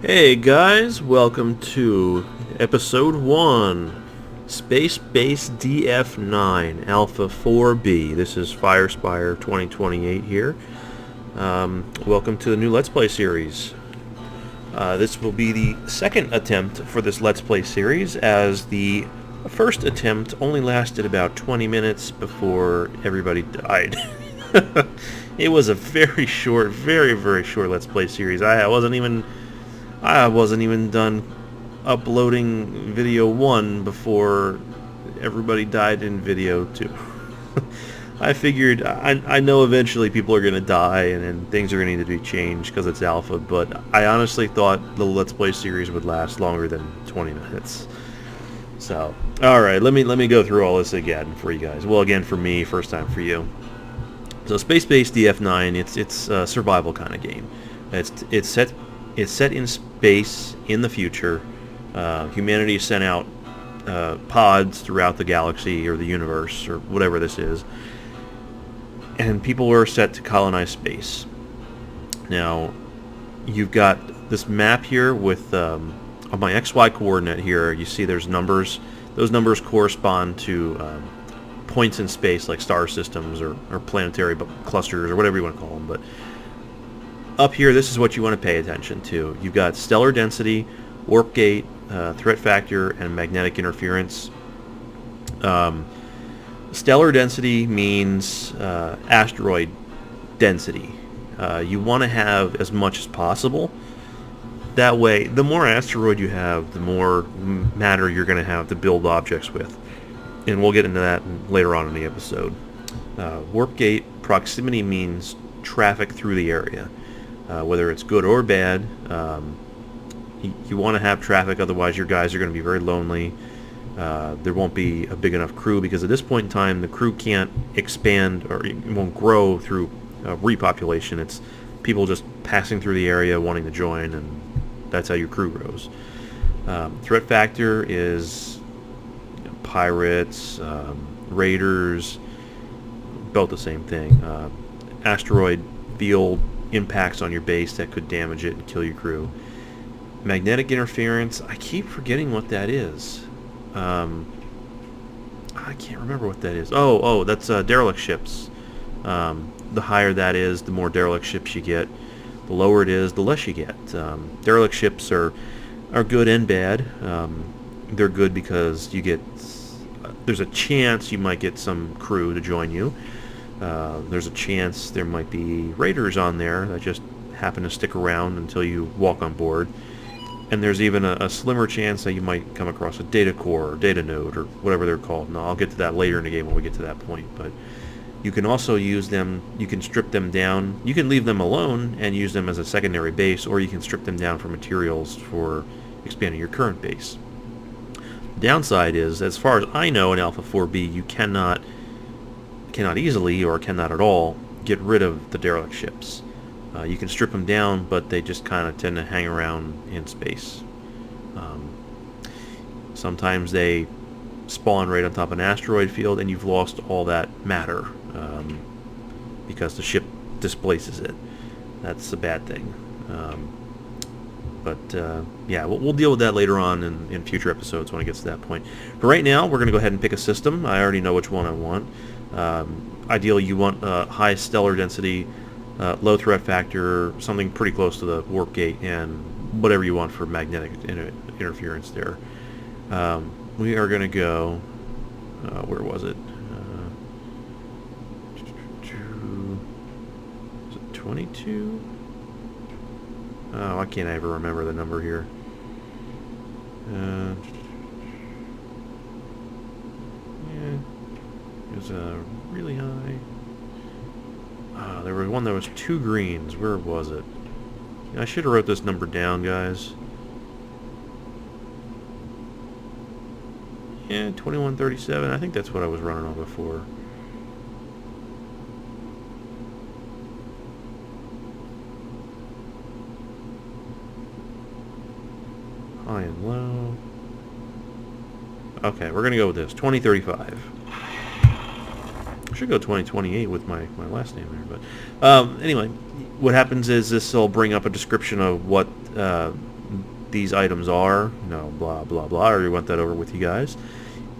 Hey guys, welcome to episode 1, Spacebase DF-9, Alpha 4B. This is Firespire 2028 here. Welcome to the new Let's Play series. This will be the second attempt for this Let's Play series, as the first attempt only lasted about 20 minutes before everybody died. It was a very short, very short Let's Play series. I wasn't even done uploading video 1 before everybody died in video 2. I figured, I know eventually people are going to die and things are going to need to be changed because it's alpha, but I honestly thought the Let's Play series would last longer than 20 minutes. So, alright, let me go through all this again for you guys. Well, again for me, first time for you. So Spacebase DF-9, it's a survival kind of game. It's set in space in the future. Humanity sent out pods throughout the galaxy or the universe or whatever this is, and people are set to colonize space. Now, you've got this map here with on my XY coordinate here. You see there's numbers. Those numbers correspond to points in space, like star systems or planetary clusters or whatever you want to call them. But up here, this is what you want to pay attention to. You've got stellar density, warp gate, threat factor, and magnetic interference. Stellar density means asteroid density. You want to have as much as possible. That way, the more asteroid you have, the more matter you're going to have to build objects with. And we'll get into that later on in the episode. Warp gate proximity means traffic through the area. Whether it's good or bad, you want to have traffic, otherwise your guys are going to be very lonely. There won't be a big enough crew, because at this point in time the crew can't expand, or it won't grow through repopulation. It's people just passing through the area wanting to join, and that's how your crew grows. Threat factor is pirates, raiders, both the same thing. Asteroid field impacts on your base that could damage it and kill your crew. Magnetic interference, I keep forgetting what that is. I can't remember what that is. Oh, that's derelict ships. The higher that is, the more derelict ships you get. The lower it is, the less you get. Derelict ships are good and bad. They're good because you get, there's a chance you might get some crew to join you. There's a chance there might be raiders on there that just happen to stick around until you walk on board. And there's even a slimmer chance that you might come across a data core or data node or whatever they're called. Now, I'll get to that later in the game when we get to that point. But you can also use them, you can strip them down. You can leave them alone and use them as a secondary base, or you can strip them down for materials for expanding your current base. The downside is, as far as I know in Alpha 4B, you cannot easily, or cannot at all, get rid of the derelict ships. You can strip them down, but they just kind of tend to hang around in space. Sometimes they spawn right on top of an asteroid field, and you've lost all that matter because the ship displaces it. That's a bad thing. Yeah, we'll deal with that later on in future episodes when it gets to that point. But right now, we're going to go ahead and pick a system. I already know which one I want. Ideally, you want high stellar density, low threat factor, something pretty close to the warp gate, and whatever you want for magnetic interference there. We are going to go, where was it? Is it 22? Oh, I can't ever remember the number here. Yeah, it was really high. There was one that was 2 greens. Where was it? I should have wrote this number down, guys. Yeah, 2137. I think that's what I was running on before. High and low. Okay, we're going to go with this. 2035. I should go 2028 with my last name there. But anyway, what happens is this will bring up a description of what these items are, blah blah blah. I already went that over with you guys.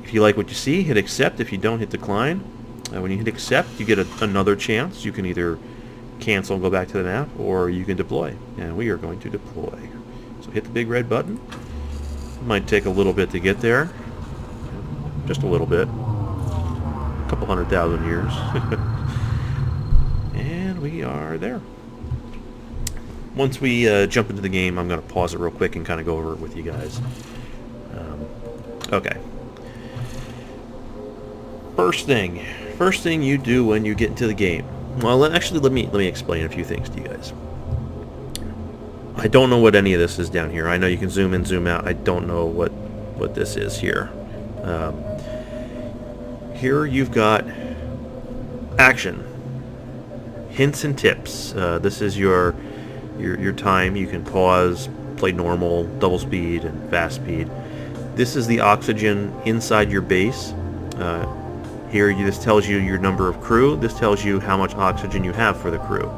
If you like what you see, hit accept. If you don't, hit decline. When you hit accept, you get another chance. You can either cancel and go back to the map, or you can deploy, and we are going to deploy. So hit the big red button. It might take a little bit to get there, just a little bit, a couple 100,000 years. And we are there. Once we jump into the game, I'm going to pause it real quick and kind of go over it with you guys. Okay. First thing you do when you get into the game. Well, actually, let me explain a few things to you guys. I don't know what any of this is down here. I know you can zoom in, zoom out. I don't know what this is here. Here you've got action, hints and tips. This is your time. You can pause, play normal, double speed, and fast speed. This is the oxygen inside your base. Here, this tells you your number of crew. This tells you how much oxygen you have for the crew.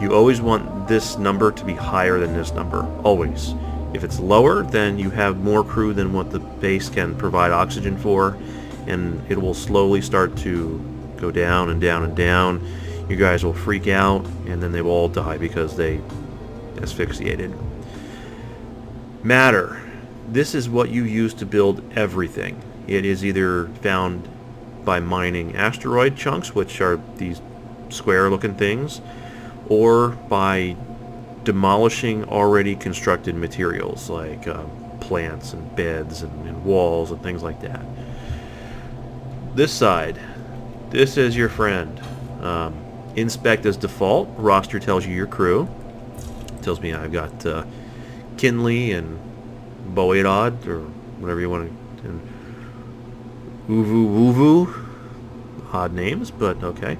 You always want this number to be higher than this number, always. If it's lower, then you have more crew than what the base can provide oxygen for, and it will slowly start to go down and down and down. You guys will freak out, and then they will all die because they asphyxiated. Matter. This is what you use to build everything. It is either found by mining asteroid chunks, which are these square-looking things, or by demolishing already constructed materials like plants and beds and walls and things like that. This side, this is your friend. Inspect as default. Roster tells you your crew. It tells me I've got Kinley and Boedod, or whatever you want to, and Uvu. Odd names, but okay.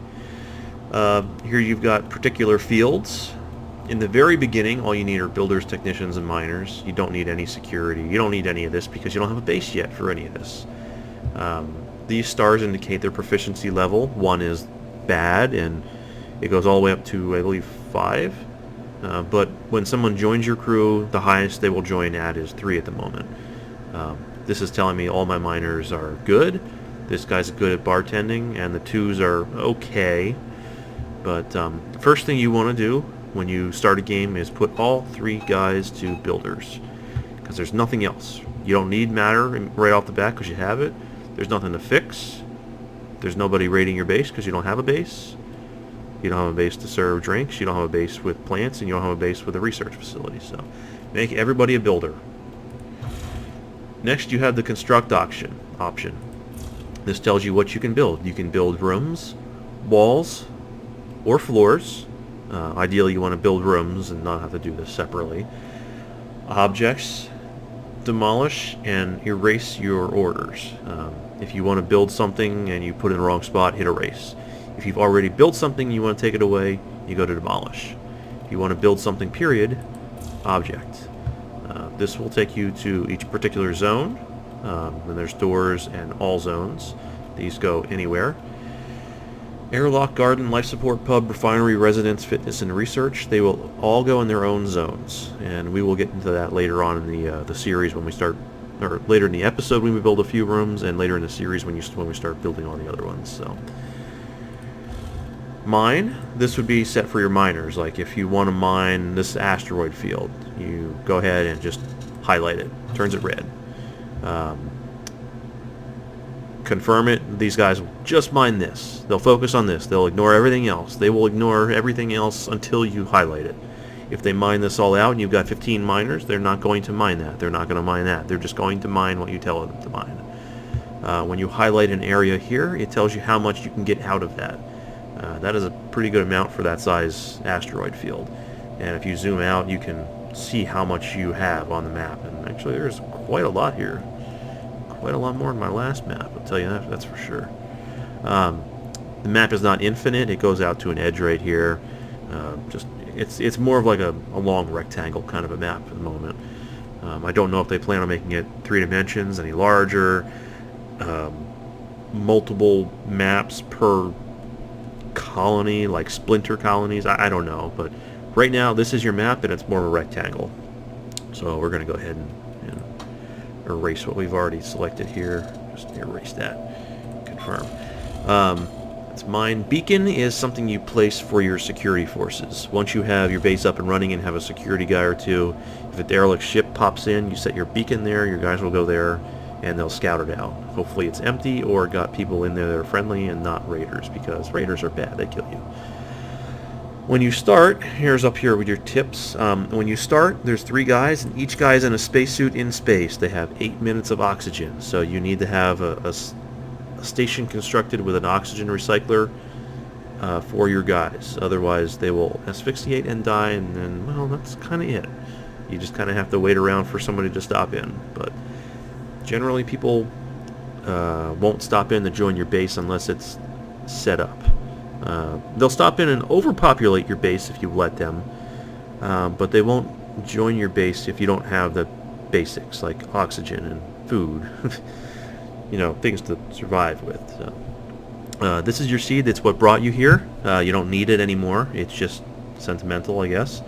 Here you've got particular fields. In the very beginning, all you need are builders, technicians, and miners. You don't need any security. You don't need any of this because you don't have a base yet for any of this. These stars indicate their proficiency level. 1 is bad, and it goes all the way up to, I believe, 5. But when someone joins your crew, the highest they will join at is 3 at the moment. This is telling me all my miners are good. This guy's good at bartending, and the 2s are okay. But first thing you want to do when you start a game is put all 3 guys to builders, because there's nothing else. You don't need matter right off the bat because you have it. There's nothing to fix. There's nobody raiding your base because you don't have a base. You don't have a base to serve drinks. You don't have a base with plants, and you don't have a base with a research facility. So make everybody a builder. Next, you have the construct option. This tells you what you can build. You can build rooms, walls, or floors. Ideally, you want to build rooms and not have to do this separately. Objects, demolish, and erase your orders. If you want to build something and you put it in the wrong spot, hit erase. If you've already built something and you want to take it away, you go to demolish. If you want to build something, period, object. This will take you to each particular zone. And there's doors and all zones. These go anywhere. Airlock, garden, life support, pub, refinery, residence, fitness, and research. They will all go in their own zones. And we will get into that later on in the series when we start, or later in the episode when we build a few rooms, and later in the series when we start building all the other ones. So, mine. This would be set for your miners. Like if you want to mine this asteroid field, you go ahead and just highlight it. Turns it red. Confirm it. These guys will just mine this. They'll focus on this. They'll ignore everything else. They will ignore everything else until you highlight it. If they mine this all out and you've got 15 miners, they're not going to mine that. They're not going to mine that. They're just going to mine what you tell them to mine. When you highlight an area here, it tells you how much you can get out of that. That is a pretty good amount for that size asteroid field. And if you zoom out, you can see how much you have on the map. And actually, there's quite a lot here. Quite a lot more than my last map, I'll tell you that, that's for sure. The map is not infinite. It goes out to an edge right here. It's more of like a long rectangle kind of a map at the moment. I don't know if they plan on making it 3 dimensions, any larger, multiple maps per colony, like splinter colonies. I don't know, but right now this is your map and it's more of a rectangle. So we're going to go ahead and erase what we've already selected here. Just erase that. Confirm. It's mine. Beacon is something you place for your security forces. Once you have your base up and running and have a security guy or two, if a derelict ship pops in, you set your beacon there, your guys will go there, and they'll scout it out. Hopefully it's empty or got people in there that are friendly and not raiders, because raiders are bad. They kill you. When you start, here's up here with your tips. When you start, there's 3 guys, and each guy's in a spacesuit in space. They have 8 minutes of oxygen, so you need to have a station constructed with an oxygen recycler for your guys. Otherwise, they will asphyxiate and die, and then, well, that's kind of it. You just kind of have to wait around for somebody to stop in. But generally, people won't stop in to join your base unless it's set up. They'll stop in and overpopulate your base if you let them, but they won't join your base if you don't have the basics like oxygen and food. You know, things to survive with. So, this is your seed. That's what brought you here. You don't need it anymore. It's just sentimental, I guess.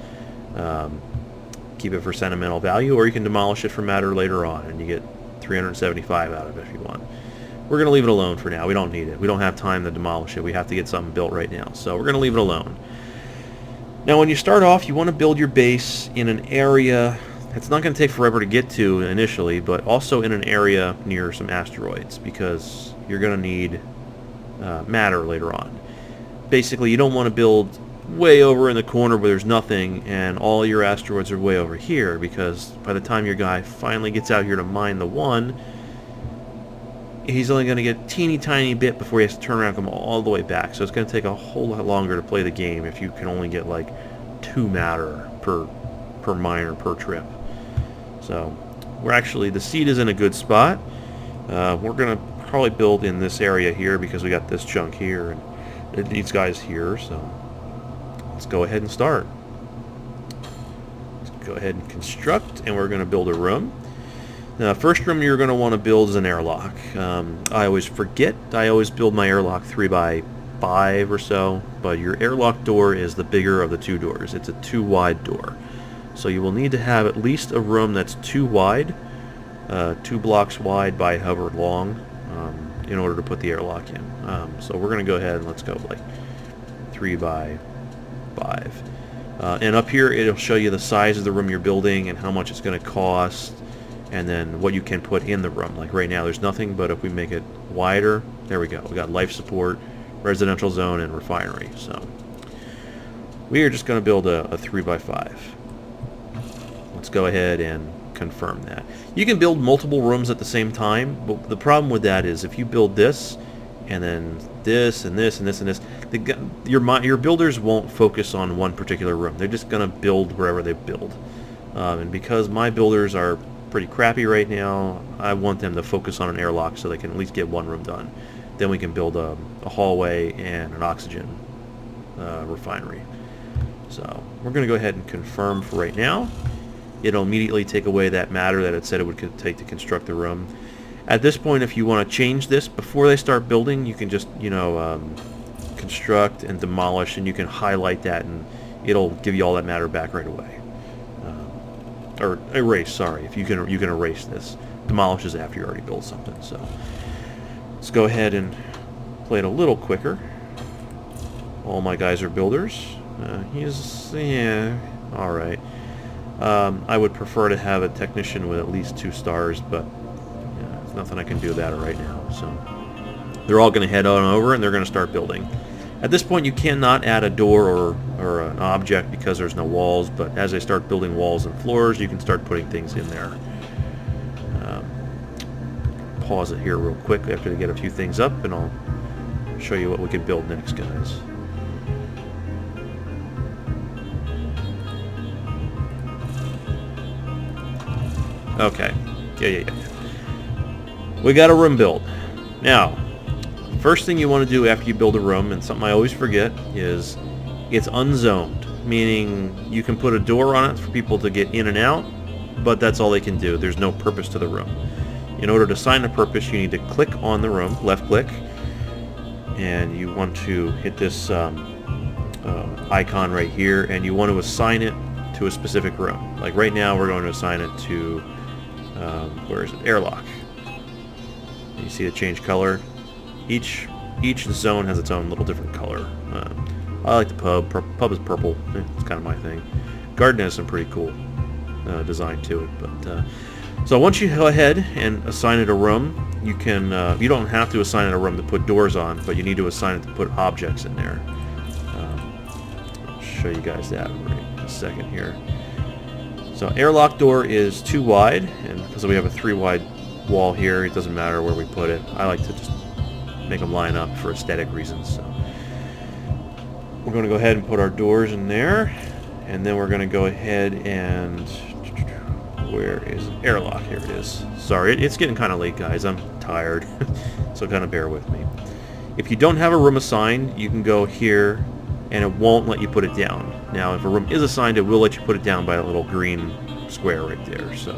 Keep it for sentimental value, or you can demolish it for matter later on, and you get 375 out of it if you want. We're going to leave it alone for now. We don't need it. We don't have time to demolish it. We have to get something built right now. So we're going to leave it alone. Now, when you start off, you want to build your base in an area. It's not going to take forever to get to initially, but also in an area near some asteroids, because you're going to need matter later on. Basically, you don't want to build way over in the corner where there's nothing and all your asteroids are way over here, because by the time your guy finally gets out here to mine the one, he's only going to get a teeny tiny bit before he has to turn around and come all the way back. So it's going to take a whole lot longer to play the game if you can only get like 2 matter per miner per trip. So we're actually, the seed is in a good spot. We're going to probably build in this area here because we got this chunk here and these guys here. So let's go ahead and start. Let's go ahead and construct, and we're going to build a room. Now, first room you're going to want to build is an airlock. I always forget. I always build my airlock 3x5 or so, but your airlock door is the bigger of the 2 doors. It's a 2 wide door. So you will need to have at least a room that's 2 wide, 2 blocks wide by however long, in order to put the airlock in. So we're going to go ahead and let's go like 3x5. And up here it'll show you the size of the room you're building and how much it's going to cost, and then what you can put in the room. Like right now there's nothing, but if we make it wider, there we go. We got life support, residential zone, and refinery. So we are just going to build a 3x5. Let's go ahead and confirm that. You can build multiple rooms at the same time, but the problem with that is if you build this and then this and this and this and this, your builders won't focus on one particular room. They're just going to build wherever they build. And because my builders are pretty crappy right now, I want them to focus on an airlock so they can at least get 1 room done. Then we can build a hallway and an oxygen refinery. So we're going to go ahead and confirm for right now. It'll immediately take away that matter that it said it would take to construct the room. At this point, if you want to change this before they start building, you can just, construct and demolish, and you can highlight that, and it'll give you all that matter back right away. Or erase, sorry. If you can erase this. Demolish is after you already built something. So let's go ahead and play it a little quicker. All my guys are builders. All right. I would prefer to have a technician with at least 2 stars, but there's nothing I can do about it right now. So they're all going to head on over and they're going to start building. At this point, you cannot add a door or an object because there's no walls, but as they start building walls and floors, you can start putting things in there. Pause it here real quick after they get a few things up, and I'll show you what we can build next, guys. Okay. Yeah. We got a room built. Now, first thing you want to do after you build a room, and something I always forget, is it's unzoned, meaning you can put a door on it for people to get in and out, but that's all they can do. There's no purpose to the room. In order to assign a purpose, you need to click on the room, left click, and you want to hit this icon right here, and you want to assign it to a specific room. Like right now, we're going to assign it to, where is it? Airlock. You see it change color. Each zone has its own little different color. I like the pub. Pub is purple. It's kind of my thing. Garden has some pretty cool design to it. But so once you go ahead and assign it a room, you can. You don't have to assign it a room to put doors on, but you need to assign it to put objects in there. I'll show you guys that right in a second here. So airlock door is 2 wide, and because we have a 3 wide wall here, it doesn't matter where we put it. I like to just make them line up for aesthetic reasons. So we're going to go ahead and put our doors in there, and then we're going to go ahead and where is airlock? Here it is. Sorry, it's getting kind of late, guys. I'm tired, so kind of bear with me. If you don't have a room assigned, you can go here, and it won't let you put it down. Now, if a room is assigned, it will let you put it down by a little green square right there. So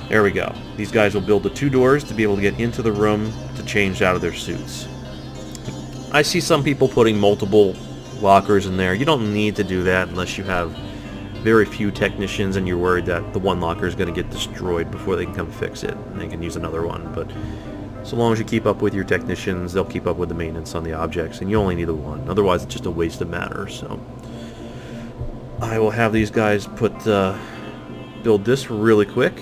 there we go. These guys will build the 2 doors to be able to get into the room to change out of their suits. I see some people putting multiple lockers in there. You don't need to do that unless you have very few technicians and you're worried that the one locker is going to get destroyed before they can come fix it and they can use another one. But so long as you keep up with your technicians, they'll keep up with the maintenance on the objects, and you only need the one. Otherwise, it's just a waste of matter. So I will have these guys build this really quick,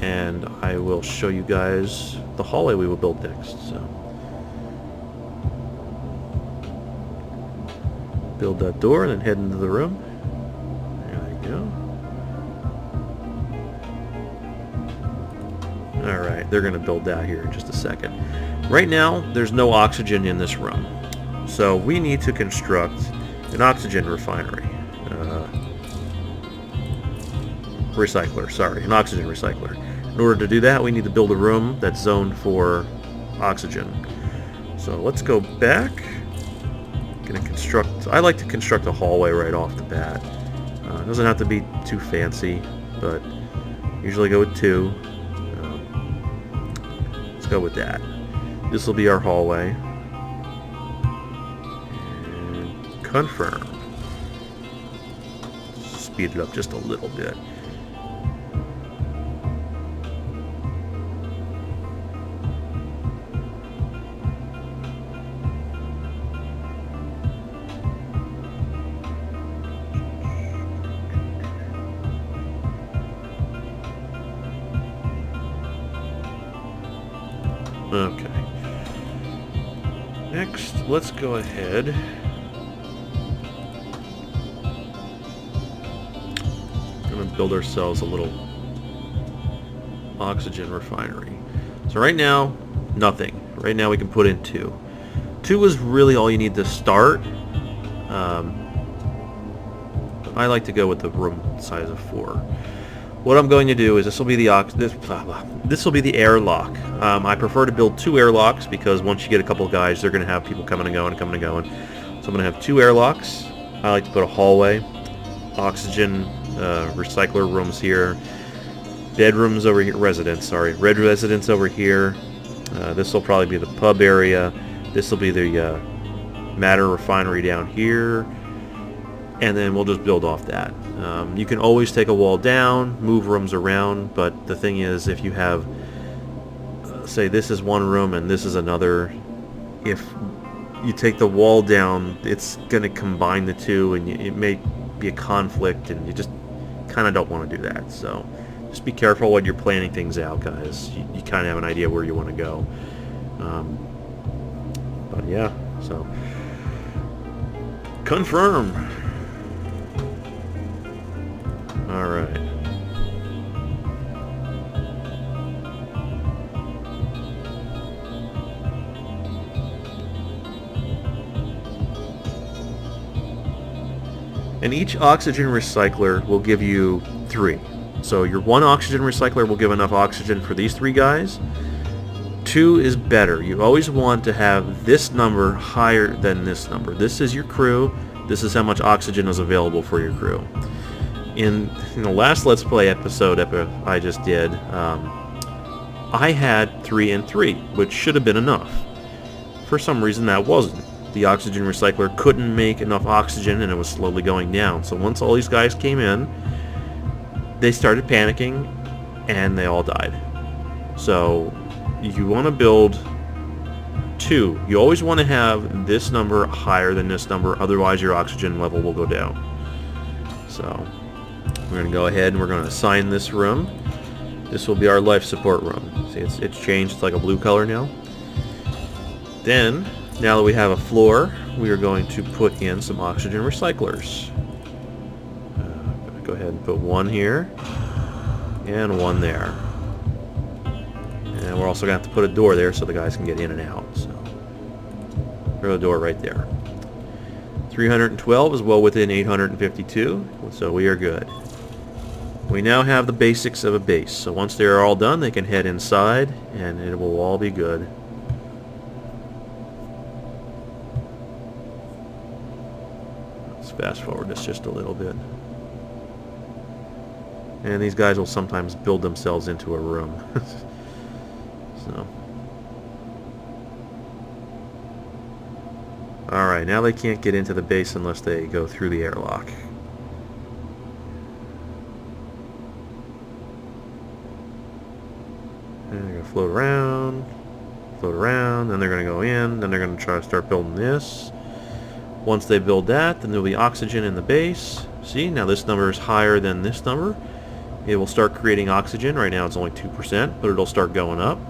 and I will show you guys the hallway we will build next. So build that door and then head into the room. There we go. Alright, they're going to build that here in just a second. Right now, there's no oxygen in this room. So we need to construct an oxygen refinery. Recycler, sorry, an oxygen recycler. In order to do that, we need to build a room that's zoned for oxygen. So let's go back. I like to construct a hallway right off the bat. It doesn't have to be too fancy, but usually go with 2. Let's go with that. This will be our hallway. And confirm. Speed it up just a little bit. Okay. Next, let's go ahead. We're going to build ourselves a little oxygen refinery. So right now, nothing. Right now we can put in 2. 2 is really all you need to start. I like to go with the room size of 4. What I'm going to do is this will be the airlock. I prefer to build 2 airlocks because once you get a couple of guys, they're going to have people coming and going, coming and going. So I'm going to have 2 airlocks. I like to put a hallway, oxygen recycler rooms here, bedrooms over here, red residence over here. This will probably be the pub area. This will be the matter refinery down here. And then we'll just build off that. You can always take a wall down, move rooms around, but the thing is, if you have, say this is one room and this is another, if you take the wall down, it's going to combine the 2, and it may be a conflict, and you just kind of don't want to do that. So just be careful when you're planning things out, guys. You kind of have an idea where you want to go. But yeah, so confirm. All right. And each oxygen recycler will give you 3. So your one oxygen recycler will give enough oxygen for these 3 guys. 2 is better. You always want to have this number higher than this number. This is your crew. This is how much oxygen is available for your crew. In the last Let's Play episode I just did, I had 3 and 3, which should have been enough. For some reason that wasn't. the oxygen recycler couldn't make enough oxygen and it was slowly going down. So once all these guys came in, they started panicking and they all died. So you want to build 2. You always want to have this number higher than this number, otherwise your oxygen level will go down. So we're going to go ahead and we're going to assign this room. This will be our life support room. See, it's changed. It's like a blue color now. Then, now that we have a floor, we are going to put in some oxygen recyclers. Go ahead and put 1 here and 1 there. And we're also going to have to put a door there so the guys can get in and out. So, throw a door right there. 312 is well within 852, so we are good. We now have the basics of a base, so once they are all done, they can head inside, and it will all be good. Let's fast forward this just a little bit. And these guys will sometimes build themselves into a room. So. Alright, now they can't get into the base unless they go through the airlock. And they're going to float around, then they're going to go in, then they're going to try to start building this. Once they build that, then there'll be oxygen in the base. See, now this number is higher than this number. It will start creating oxygen. Right now it's only 2%, but it'll start going up.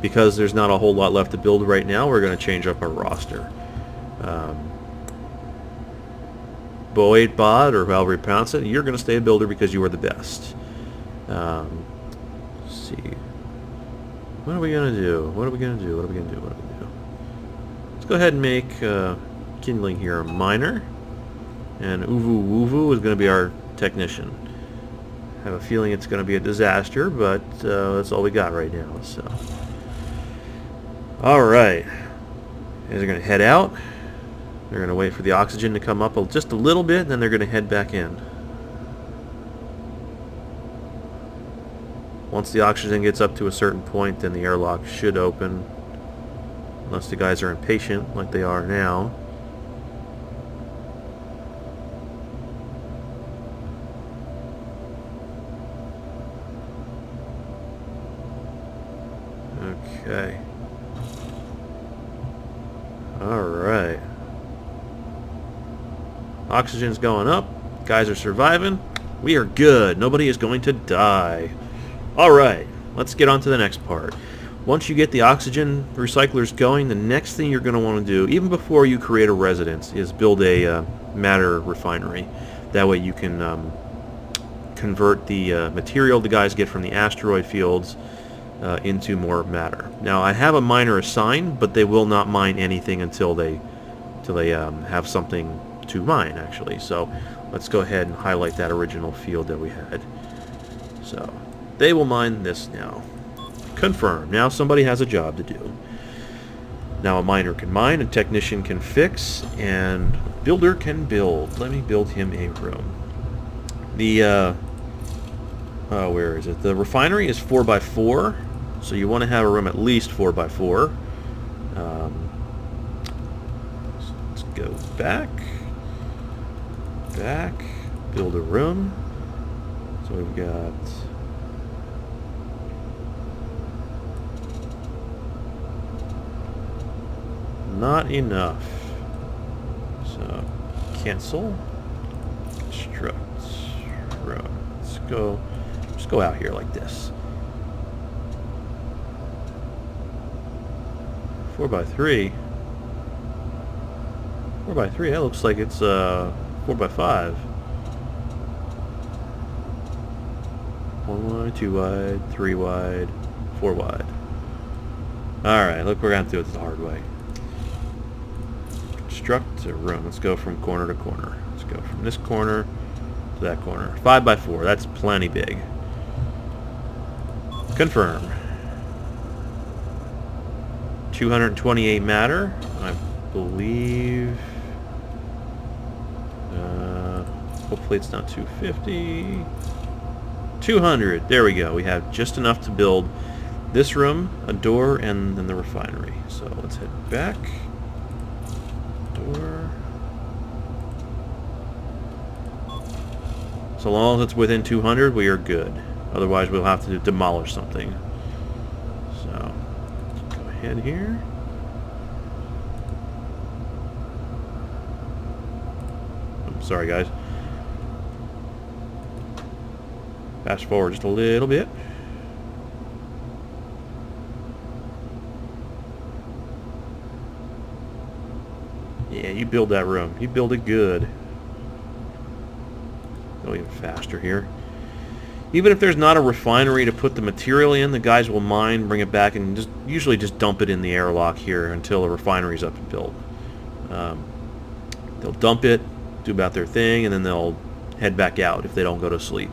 Because there's not a whole lot left to build right now, we're going to change up our roster. Boyd Bod, or however you pronounce it, you're going to stay a builder because you are the best. Let's see. What are we going to do? What are we going to do? What are we going to do? What are we going to do? Let's go ahead and make kindling here a miner. And Uvu Wuvu is going to be our technician. I have a feeling it's going to be a disaster, but that's all we got right now. So, all right, they're going to head out. They're going to wait for the oxygen to come up just a little bit, and then they're going to head back in. Once the oxygen gets up to a certain point, then the airlock should open, unless the guys are impatient like they are now. Okay. Alright. Oxygen's going up. Guys are surviving. We are good. Nobody is going to die. Alright. Let's get on to the next part. Once you get the oxygen recyclers going, the next thing you're going to want to do, even before you create a residence, is build a matter refinery. That way you can convert the material the guys get from the asteroid fields into more matter. Now I have a miner assigned, but they will not mine anything until they have something to mine, actually. So let's go ahead and highlight that original field that we had. So they will mine this now. Confirm. Now somebody has a job to do. Now a miner can mine, a technician can fix, and a builder can build. Let me build him a room. The where is it? The refinery is 4x4. So you want to have a room at least 4x4. So let's go back, build a room. So we've got not enough. So cancel, construct room. Let's go. Just go out here like this. 4x3. 4x3. That looks like it's 4x5. 1 wide, 2 wide, 3 wide, 4 wide. Alright, look, we're going to do it the hard way. Construct a room. Let's go from corner to corner. Let's go from this corner to that corner. 5x4. That's plenty big. Confirm. 228 matter, I believe. Hopefully it's not 250. 200. There we go. We have just enough to build this room, a door, and then the refinery. So let's head back. 4. So long as it's within 200, we are good. Otherwise, we'll have to demolish something. So, go ahead here. I'm sorry, guys. Fast forward just a little bit. Yeah, you build that room. You build it good. Go even faster here. Even if there's not a refinery to put the material in, the guys will mine, bring it back, and usually just dump it in the airlock here until the refinery's up and built. They'll dump it, do about their thing, and then they'll head back out if they don't go to sleep.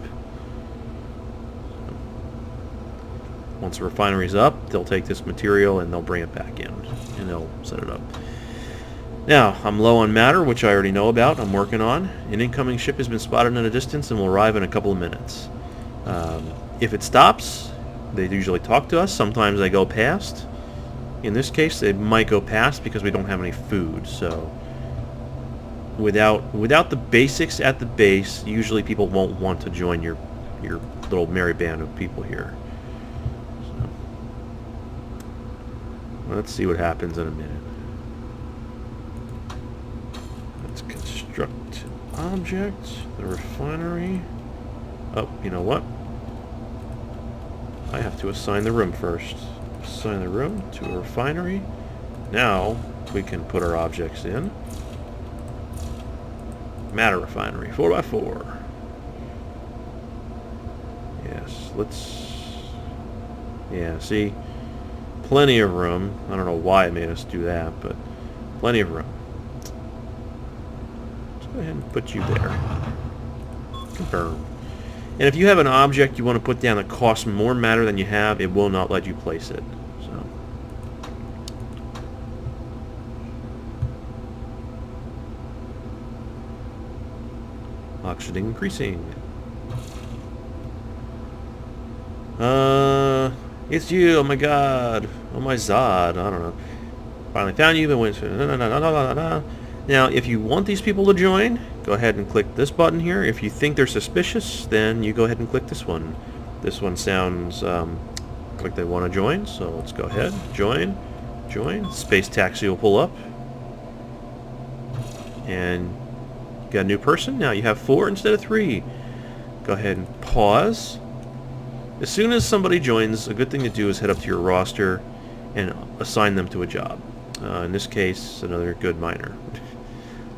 Once the refinery's up, they'll take this material and they'll bring it back in, and they'll set it up. Now, I'm low on matter, which I already know about. I'm working on. An incoming ship has been spotted in a distance and will arrive in a couple of minutes. If it stops, they usually talk to us. Sometimes they go past. In this case, they might go past because we don't have any food. So, without the basics at the base, usually people won't want to join your little merry band of people here. So, let's see what happens in a minute. Let's construct an object, the refinery. Oh, you know what? I have to assign the room first. Assign the room to a refinery. Now we can put our objects in. Matter refinery, 4x4. Yes, let's... Yeah, see? Plenty of room. I don't know why it made us do that, but plenty of room. Let's go ahead and put you there. Confirm. And if you have an object you want to put down that costs more matter than you have, it will not let you place it. So, oxygen increasing. It's you. Oh my God. Oh my Zod. I don't know. Finally found you. But went. Now, if you want these people to join, go ahead and click this button here. If you think they're suspicious, then you go ahead and click this one. This one sounds like they want to join, so let's go ahead. Join. Join. Space taxi will pull up. And got a new person. Now you have 4 instead of 3. Go ahead and pause. As soon as somebody joins, a good thing to do is head up to your roster and assign them to a job. In this case, another good miner.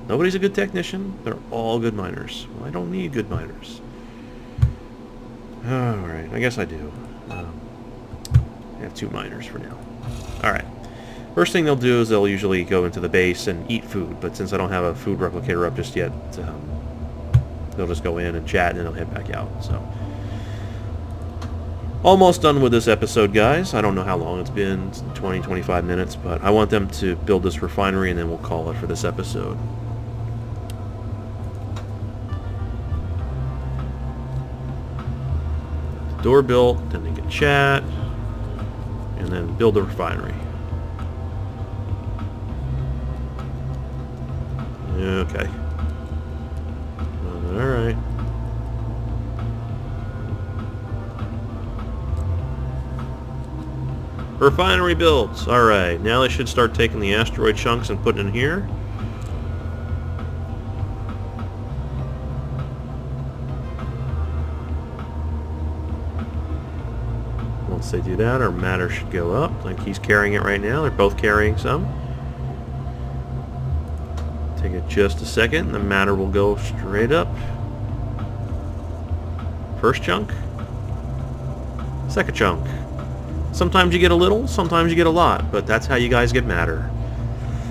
Nobody's a good technician. They're all good miners. Well, I don't need good miners. Alright, I guess I do. I have 2 miners for now. Alright. First thing they'll do is they'll usually go into the base and eat food, but since I don't have a food replicator up just yet, they'll just go in and chat and then they'll head back out. So, almost done with this episode, guys. I don't know how long it's been, 20, 25 minutes, but I want them to build this refinery and then we'll call it for this episode. Door built, then they can chat, and then build the refinery. Okay. Alright. Refinery built. Alright, now they should start taking the asteroid chunks and putting it in here. Once they do that, our matter should go up. Like he's carrying it right now. They're both carrying some. Take it just a second. The matter will go straight up. First chunk. Second chunk. Sometimes you get a little, sometimes you get a lot, but that's how you guys get matter.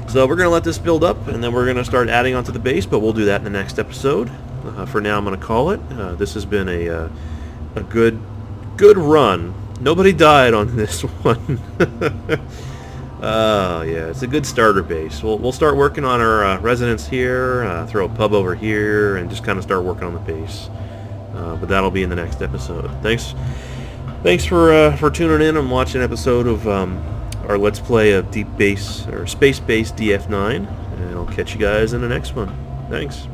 So we're going to let this build up, and then we're going to start adding onto the base, but we'll do that in the next episode. For now, I'm going to call it. This has been a good run. Nobody died on this one. Oh, yeah, it's a good starter base. We'll start working on our residence here, throw a pub over here, and just kind of start working on the base. But that'll be in the next episode. Thanks for tuning in and watching an episode of our Let's Play of Deep Base, or Spacebase DF-9. And I'll catch you guys in the next one. Thanks.